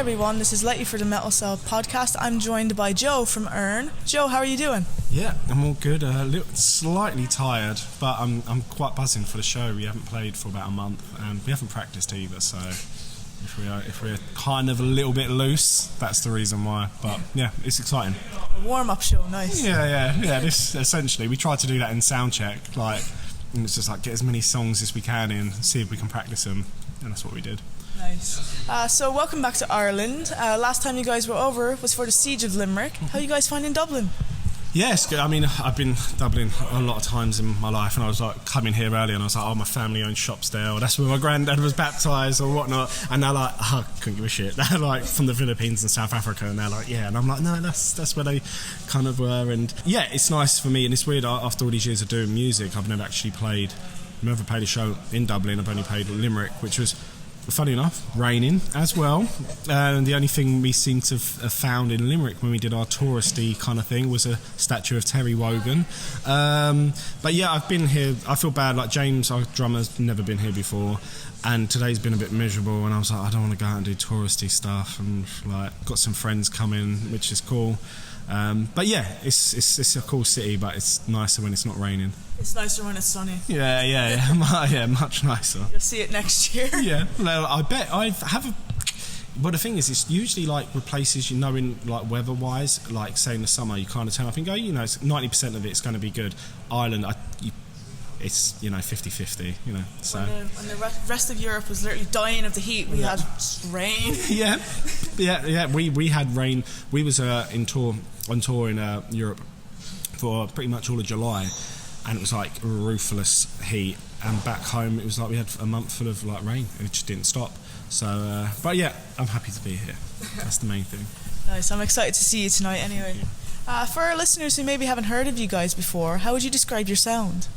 everyone, this is Letty for the Metal Cell podcast. I'm joined by Joe from Urne. Joe, how are you doing? Yeah, I'm all good. Slightly tired, but I'm quite buzzing for the show. We haven't played for about a month, and we haven't practiced either. So if we're kind of a little bit loose, that's the reason why. But yeah, it's exciting. A warm-up show, nice. Yeah. This essentially we tried to do that in sound check, and it's just like get as many songs as we can in, see if we can practice them, and that's what we did. Nice. So welcome back to Ireland. Last time you guys were over was for the Siege of Limerick. How are you guys finding Dublin? Yes, I mean, I've been Dublin a lot of times in my life, and I was like coming here earlier, and I was like, oh, my family owns shops there, or that's where my granddad was baptised, or whatnot. And they're like, oh, I couldn't give a shit. They're like from the Philippines and South Africa, and they're like, yeah. And I'm like, no, that's where they kind of were. And yeah, it's nice for me, and it's weird. After all these years of doing music, I've never played a show in Dublin. I've only played Limerick, which was, funny enough, raining as well. And the only thing we seem to have found in Limerick when we did our touristy kind of thing was a statue of Terry Wogan. But yeah, I've been here. I feel bad. Like James, our drummer's never been here before, and today's been a bit miserable. And I was like, I don't want to go out and do touristy stuff. And like, got some friends coming, which is cool. But yeah, it's a cool city, but it's nicer when it's not raining. It's nicer when it's sunny. Yeah, much nicer. You'll see it next year. Yeah, well, I bet I have a... But the thing is, it's usually like places, in like weather-wise, like say in the summer, you kind of turn up and go, it's 90% of it's going to be good. Ireland, it's 50-50, so when the rest of Europe was literally dying of the heat, we had rain. yeah we had rain. We was on tour in Europe for pretty much all of July, and it was like ruthless heat, and back home it was like we had a month full of like rain, and it just didn't stop. So but yeah, I'm happy to be here. That's the main thing. Nice. I'm excited to see you tonight anyway. For our listeners who maybe haven't heard of you guys before, how would you describe your sound?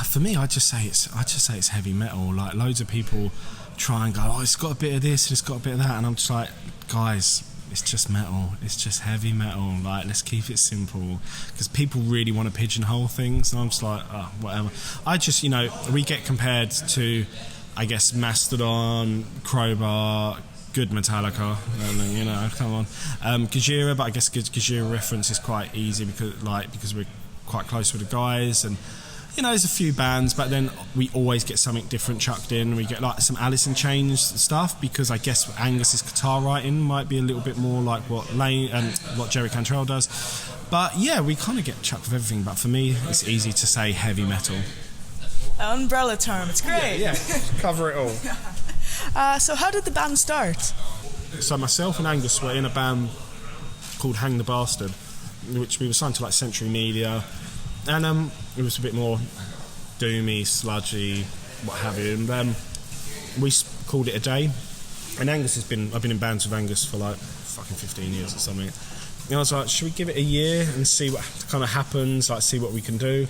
For me, I'd just say it's heavy metal. Like, loads of people try and go, oh, it's got a bit of this and it's got a bit of that, and I'm just like, guys, it's just metal. It's just heavy metal. Like, let's keep it simple, because people really want to pigeonhole things, and I'm just like, oh, whatever. I just, we get compared to, I guess, Mastodon, Crowbar, good Metallica, come on, Gojira, but I guess Gojira reference is quite easy because we're quite close with the guys, and there's a few bands, but then we always get something different chucked in. We get like some Alice in Chains stuff, because I guess Angus's guitar writing might be a little bit more like what Lane and what Jerry Cantrell does. But yeah, we kind of get chucked with everything. But for me, it's easy to say heavy metal. Umbrella term, it's great. Yeah, cover it all. So how did the band start? So myself and Angus were in a band called Hang the Bastard, which we were signed to like Century Media, and it was a bit more doomy, sludgy, what have you. And we called it a day. And I've been in bands with Angus for like fucking 15 years or something. And I was like, should we give it a year and see what kind of happens, like see what we can do?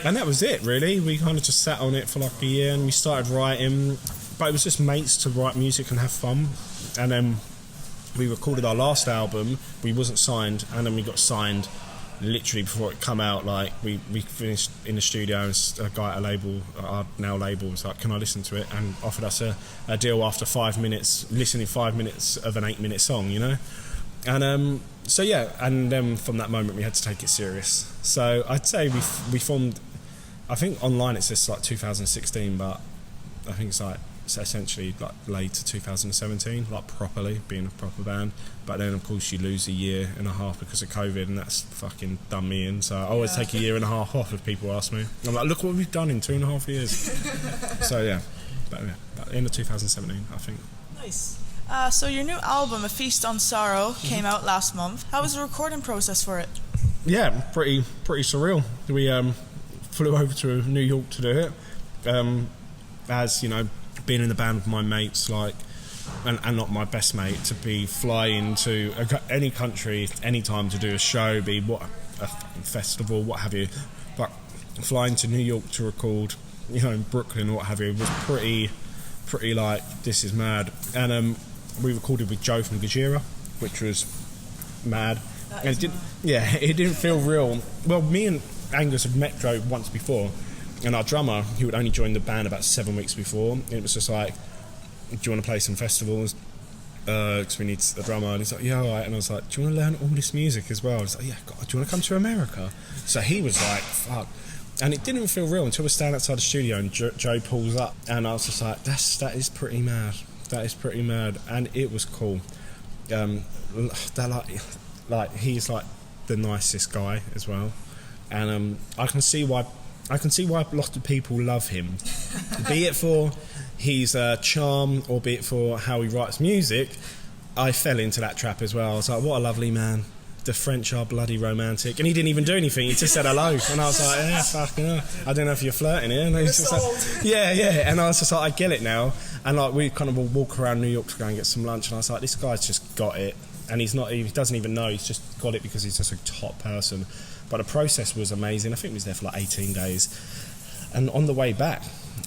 And that was it, really. We kind of just sat on it for like a year, and we started writing. But it was just mates to write music and have fun. And then we recorded our last album. We wasn't signed, and then we got signed literally before it come out. Like we finished in the studio, and a guy at our now label was like, can I listen to it, and offered us a deal after 5 minutes, listening 5 minutes of an 8-minute song, and so yeah, and then from that moment we had to take it serious. So I'd say we formed, I think online it says like 2016, but I think it's essentially like later 2017, like properly being a proper band. But then of course you lose a year and a half because of COVID, and that's fucking done me in. So I always take a year and a half off if people ask me. I'm like, look what we've done in 2.5 years. So yeah, but end of 2017, I think. Nice. So your new album, A Feast on Sorrow, came out last month. How was the recording process for it? Yeah, pretty surreal. We flew over to New York to do it. As being in the band with my mates, like, and not my best mate, to be flying to any country anytime to do a show, be what a festival, what have you, but flying to New York to record, in Brooklyn or what have you, was pretty like, this is mad. And we recorded with Joe from Gojira, which was mad. And it didn't feel real. Well, me and Angus had met Joe once before, and our drummer, who had only joined the band about 7 weeks before, it was just like, do you want to play some festivals? because we need a drummer. And he's like, yeah, all right. And I was like, do you want to learn all this music as well? I was like, yeah, God, do you want to come to America? So he was like, fuck. And it didn't feel real until we stand outside the studio and Joe pulls up, and I was just like, that is pretty mad. That is pretty mad. And it was cool. They're like he's like the nicest guy as well, and I can see why a lot of people love him, be it for his charm or be it for how he writes music. I fell into that trap as well. I was like, what a lovely man. The French are bloody romantic, and he didn't even do anything. He just said hello, and I was like, yeah, fucking hell. I don't know if you're flirting here. And he was just like, yeah. And I was just like, I get it now. And like we kind of will walk around New York to go and get some lunch, and I was like, this guy's just got it, and he doesn't even know. He's just got it because he's just a top person. But the process was amazing. I think he was there for like 18 days, and on the way back,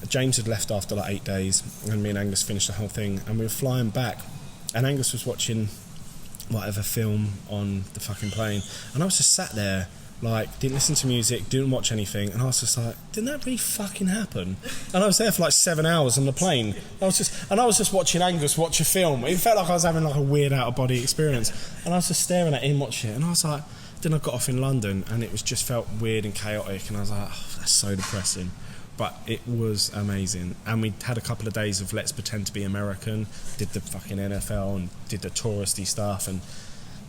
James had left after like 8 days, and me and Angus finished the whole thing, and we were flying back, and Angus was watching whatever film on the fucking plane, and I was just sat there like, didn't listen to music, didn't watch anything, and I was just like, didn't that really fucking happen? And I was there for like 7 hours on the plane. I was just watching Angus watch a film. It felt like I was having like a weird out of body experience, and I was just staring at him watching it, and I was like, then I got off in London, and it was just felt weird and chaotic, and I was like, oh, that's so depressing. But it was amazing, and we had a couple of days of let's pretend to be American, did the fucking NFL and did the touristy stuff, and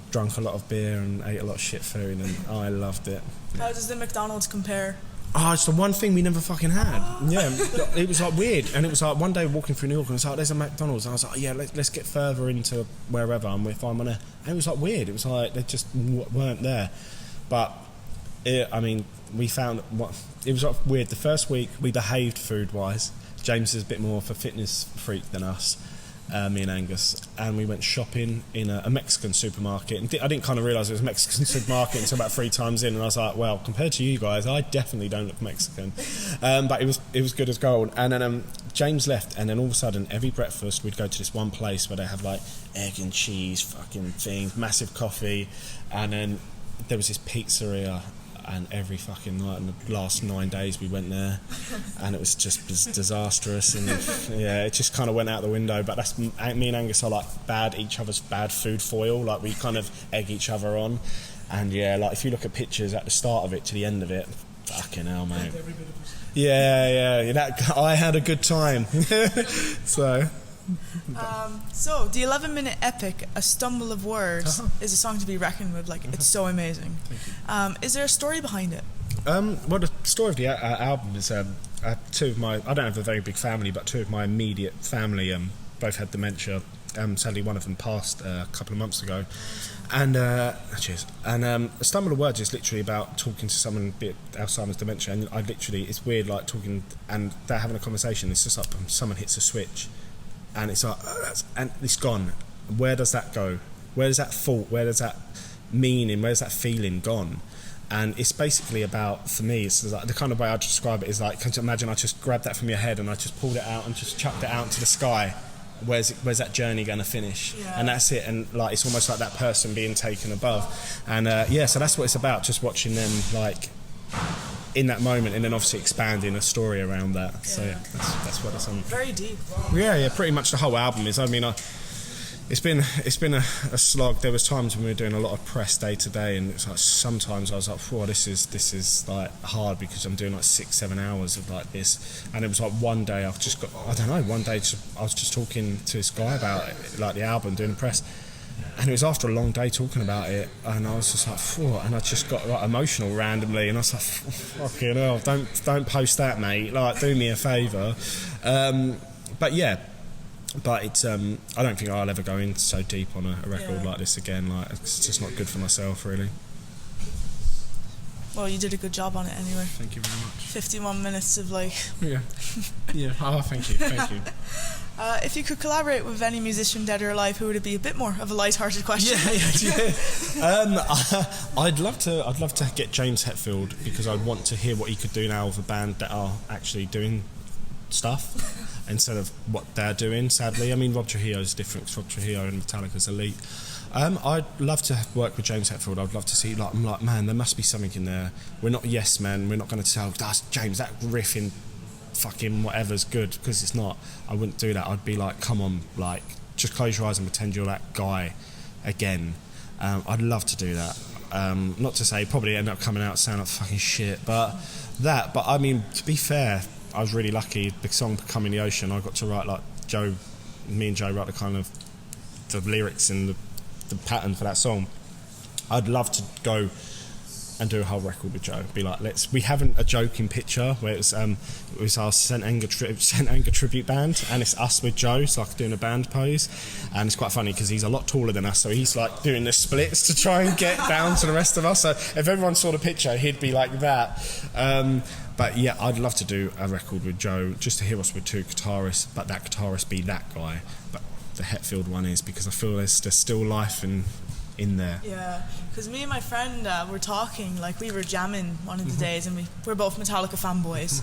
drunk a lot of beer and ate a lot of shit food, and I loved it. How does the McDonald's compare? Oh, it's the one thing we never fucking had. Yeah, it was like weird, and it was like one day walking through New York, and it's like, there's a McDonald's, and I was like, yeah, let's get further into wherever if I'm on a, and it was like weird. It was like they just weren't there, but we found it was like weird. The first week we behaved food-wise. James is a bit more of a fitness freak than us, me and Angus, and we went shopping in a Mexican supermarket, and I didn't kind of realise it was a Mexican supermarket until about 3 times in, and I was like, well, compared to you guys, I definitely don't look Mexican, but it was good as gold. And then James left, and then all of a sudden every breakfast we'd go to this one place where they have like egg and cheese fucking things, massive coffee, and then there was this pizzeria, and every fucking night in the last 9 days we went there, and it was just disastrous, and yeah, it just kind of went out the window. But that's me and Angus are like each other's bad food foil, like we kind of egg each other on, and yeah, like if you look at pictures at the start of it to the end of it, fucking hell, mate. Yeah, I had a good time. So the 11-minute epic "A Stumble of Words" is a song to be reckoned with. Like, it's so amazing. Thank you. Is there a story behind it? Well, the story of the album is two of my, I don't have a very big family, but two of my immediate family both had dementia. Sadly, one of them passed a couple of months ago. And cheers. And "A Stumble of Words" is literally about talking to someone a bit Alzheimer's dementia, and it's weird, like talking and they're having a conversation. It's just like someone hits a switch, and it's like, and it's gone. Where does that go? Where does that thought? Where does that meaning? Where's that feeling gone? And it's basically about, for me, it's like, the kind of way I describe it is like, can you imagine I just grabbed that from your head and I just pulled it out and just chucked it out into the sky. Where's that journey going to finish? Yeah. And that's it. And like, it's almost like that person being taken above. And so that's what it's about. Just watching them like in that moment, and then obviously expanding a story around that. Yeah. So yeah, that's what it's on. Very deep. Yeah. Pretty much the whole album is. I mean, it's been a slog. There was times when we were doing a lot of press day to day, and it's like sometimes I was like, "Whoa, this is like hard because I'm doing like 6-7 hours of like this." And it was like one day I was just talking to this guy about it, like the album, doing the press, and it was after a long day talking about it, and I was just like, "Whoa," and I just got like emotional randomly, and I was like, "Fucking hell, don't post that, mate. Like, do me a favour." But yeah. But it's I don't think I'll ever go in so deep on a record like this again. Like, it's just not good for myself, really. Well, you did a good job on it anyway. Thank you very much. 51 minutes of like... Yeah. Oh, thank you. If you could collaborate with any musician, dead or alive, who would it be? A bit more of a light-hearted question. Yeah. I'd love to get James Hetfield, because I'd want to hear what he could do now with a band that are actually doing stuff instead of what they're doing, sadly. I mean, Rob Trujillo's different, because Rob Trujillo and Metallica's elite. I'd love to work with James Hetfield. I'd love to see, like, I'm like, man, there must be something in there. We're not Yes Men. We're not going to tell, that's James, that riff in fucking whatever's good, because it's not. I wouldn't do that. I'd be like, come on, like, just close your eyes and pretend you're that guy again. I'd love to do that. Not to say probably end up coming out sound like fucking shit, but I mean, to be fair, I was really lucky. The song "Becoming the Ocean," I got to write like me and Joe wrote the kind of the lyrics and the pattern for that song. I'd love to go and do a whole record with Joe. Be like, we haven't a joking picture where it was our St Anger tribute band, and it's us with Joe, so like doing a band pose, and it's quite funny because he's a lot taller than us, so he's like doing the splits to try and get down to the rest of us. So if everyone saw the picture, he'd be like that. But yeah, I'd love to do a record with Joe, just to hear us with two guitarists, but that guitarist be that guy. But the Hetfield one is, because I feel there's still life in there. Yeah, because me and my friend were talking, like we were jamming one of the days, and we're both Metallica fanboys,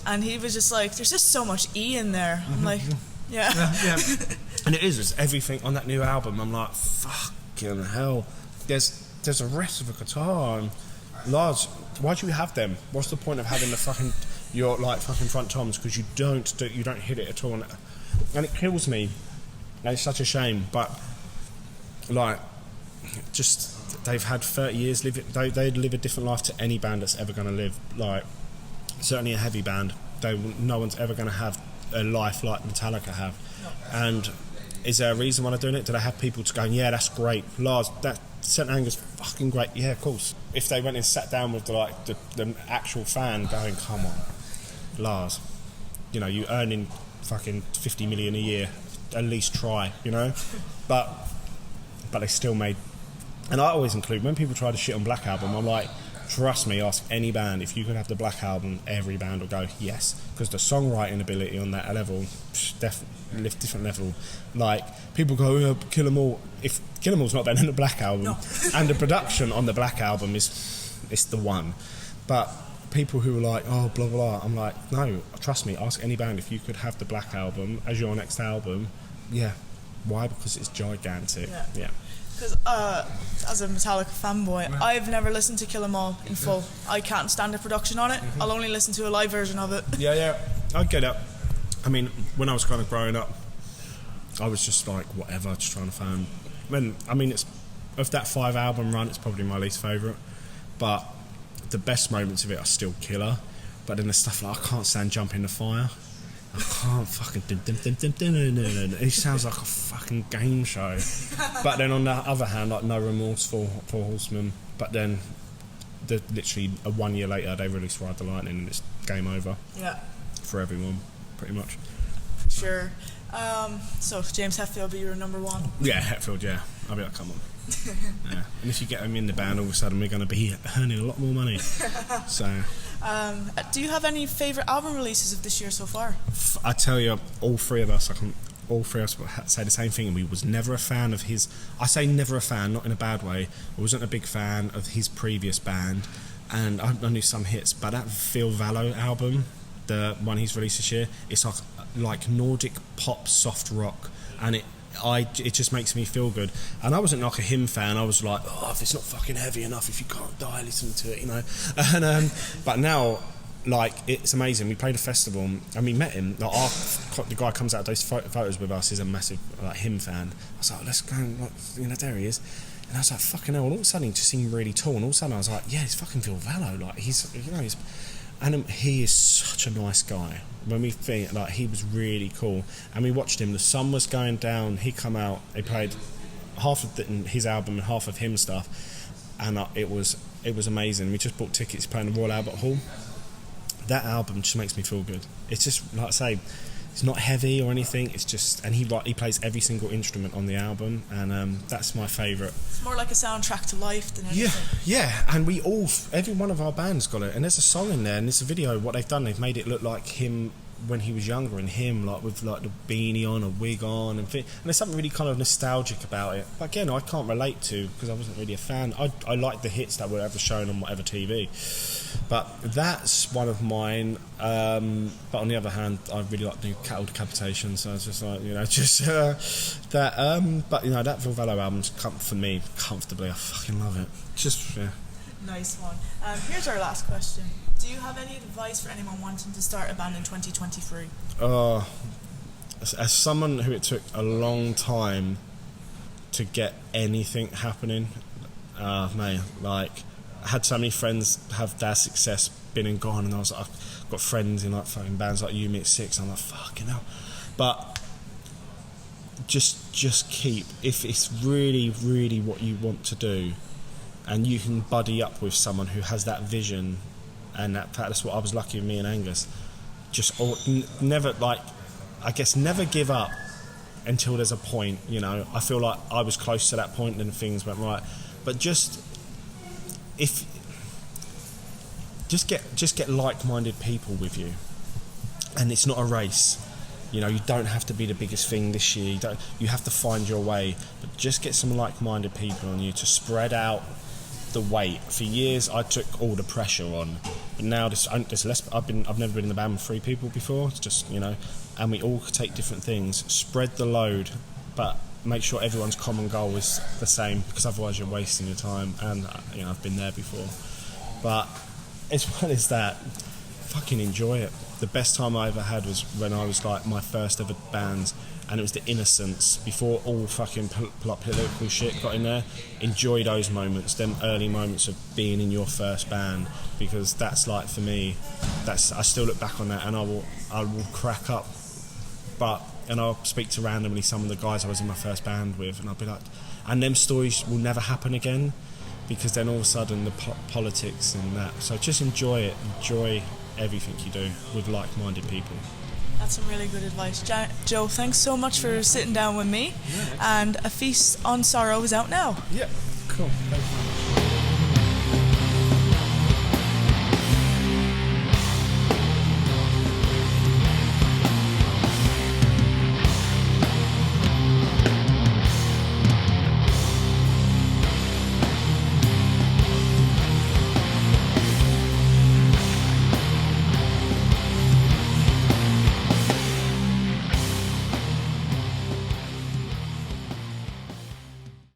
and he was just like, there's just so much E in there. I'm like, yeah. And it's everything on that new album. I'm like, fucking hell, there's a rest of a guitar, and Lars, why do you have them? What's the point of having the fucking your like fucking front toms, because you don't hit it at all, and it kills me, and it's such a shame. But like, just they've had 30 years they'd live a different life to any band that's ever going to live, like certainly a heavy band. No one's ever going to have a life like Metallica have. And is there a reason why they're doing it? Do they have people to go, yeah, that's great, Lars, that St Anger's fucking great? Yeah, of course. If they went and sat down with the actual fan going, come on Lars, you know, you earning fucking 50 million a year, at least try, you know. but they still made. And I always include, when people try to shit on Black Album, I'm like, trust me, ask any band, if you could have the Black Album, every band will go, yes. Because the songwriting ability on that level, different level. Like, people go, Kill 'Em All. If Kill 'Em All's not better than the Black Album, no. And the production on the Black Album is the one. But people who are like, oh, blah, blah, blah, I'm like, no, trust me, ask any band, if you could have the Black Album as your next album, yeah. Why? Because it's gigantic. Yeah. Because as a Metallica fanboy, I've never listened to Kill 'Em All in full. I can't stand the production on it. I'll only listen to a live version of it. Yeah, I get it. I mean, when I was kind of growing up, I was just like, whatever, just trying to find. It's of that 5 album run, it's probably my least favourite. But the best moments of it are still killer. But then there's stuff like, I can't stand Jump in the Fire. I can't fucking it sounds like a fucking game show. But then on the other hand, like No Remorse for Horsemen, but then literally 1 year later they released Ride the Lightning, and it's game over. Yeah. For everyone, pretty much. Sure. So James Hetfield be your number one? Yeah, Hetfield, yeah. I'll be like, come on. Yeah. And if you get him in the band, all of a sudden we're going to be earning a lot more money. So. Do you have any favourite album releases of this year so far? I tell you, all three of us say the same thing, and we was never a fan of his. I say never a fan, not in a bad way. I wasn't a big fan of his previous band, and I knew some hits, but that Phil Vallo album, the one he's released this year, it's like Nordic pop soft rock, and it just makes me feel good. And I wasn't like a him fan. I was like, oh, if it's not fucking heavy enough, if you can't die listening to it, you know. And but now, like, it's amazing. We played a festival and we met him. Like, the guy comes out those photos with us is a massive like him fan. I was like, let's go, you know, there he is. And I was like, fucking hell. All of a sudden he just seemed really tall, and all of a sudden I was like, yeah, it's fucking Phil Vallo. Like, he's, you know, and he is such a nice guy. When we think, like, he was really cool, and we watched him. The sun was going down. He come out. He played half of his album and half of him stuff, and it was amazing. We just bought tickets playing the Royal Albert Hall. That album just makes me feel good. It's just, like I say, it's not heavy or anything. It's just, and he plays every single instrument on the album, and that's my favourite. It's more like a soundtrack to life than anything. Yeah, and every one of our bands got it, and there's a song in there, and it's a video. What they've done, they've made it look like him when he was younger, and him like with like the beanie on, a wig on, and there's something really kind of nostalgic about it. But again, I can't relate to, because I wasn't really a fan. I liked the hits that were ever shown on whatever TV. But that's one of mine. But on the other hand, I really like the Cattle Decapitation, so it's just like, you know, that. But you know, that Phil Vallo album's for me comfortably. I fucking love it. Just yeah. Nice one. Here's our last question. Do you have any advice for anyone wanting to start a band in 2023? as someone who it took a long time to get anything happening, man, like I had so many friends have their success been and gone, and I was like, I've got friends in like fucking bands like You Me at Six. I'm like, fucking hell. But just keep, if it's really what you want to do, and you can buddy up with someone who has that vision, and that's what I was lucky with me and Angus. Just never, like, I guess never give up until there's a point, you know. I feel like I was close to that point and things went right, but just get like-minded people with you, and it's not a race. You know, you don't have to be the biggest thing this year. You have to find your way, but just get some like-minded people on you to spread out the weight. For years, I took all the pressure on, but now there's less. I've never been in the band with 3 people before. It's just, you know, and we all take different things. Spread the load, but make sure everyone's common goal is the same, because otherwise you're wasting your time. And you know, I've been there before, but as well as that, fucking enjoy it. The best time I ever had was when I was like my first ever band, and it was the Innocents, before all fucking political shit got in there. Enjoy those moments, them early moments of being in your first band, because that's like, for me, I still look back on that and I will crack up. And I'll speak to randomly some of the guys I was in my first band with, and I'll be like, and them stories will never happen again, because then all of a sudden the politics and that. So just enjoy everything you do with like-minded people. That's some really good advice. Joe, thanks so much for sitting down with me. And A Feast on Sorrow is out now. Yeah, cool. Thank you.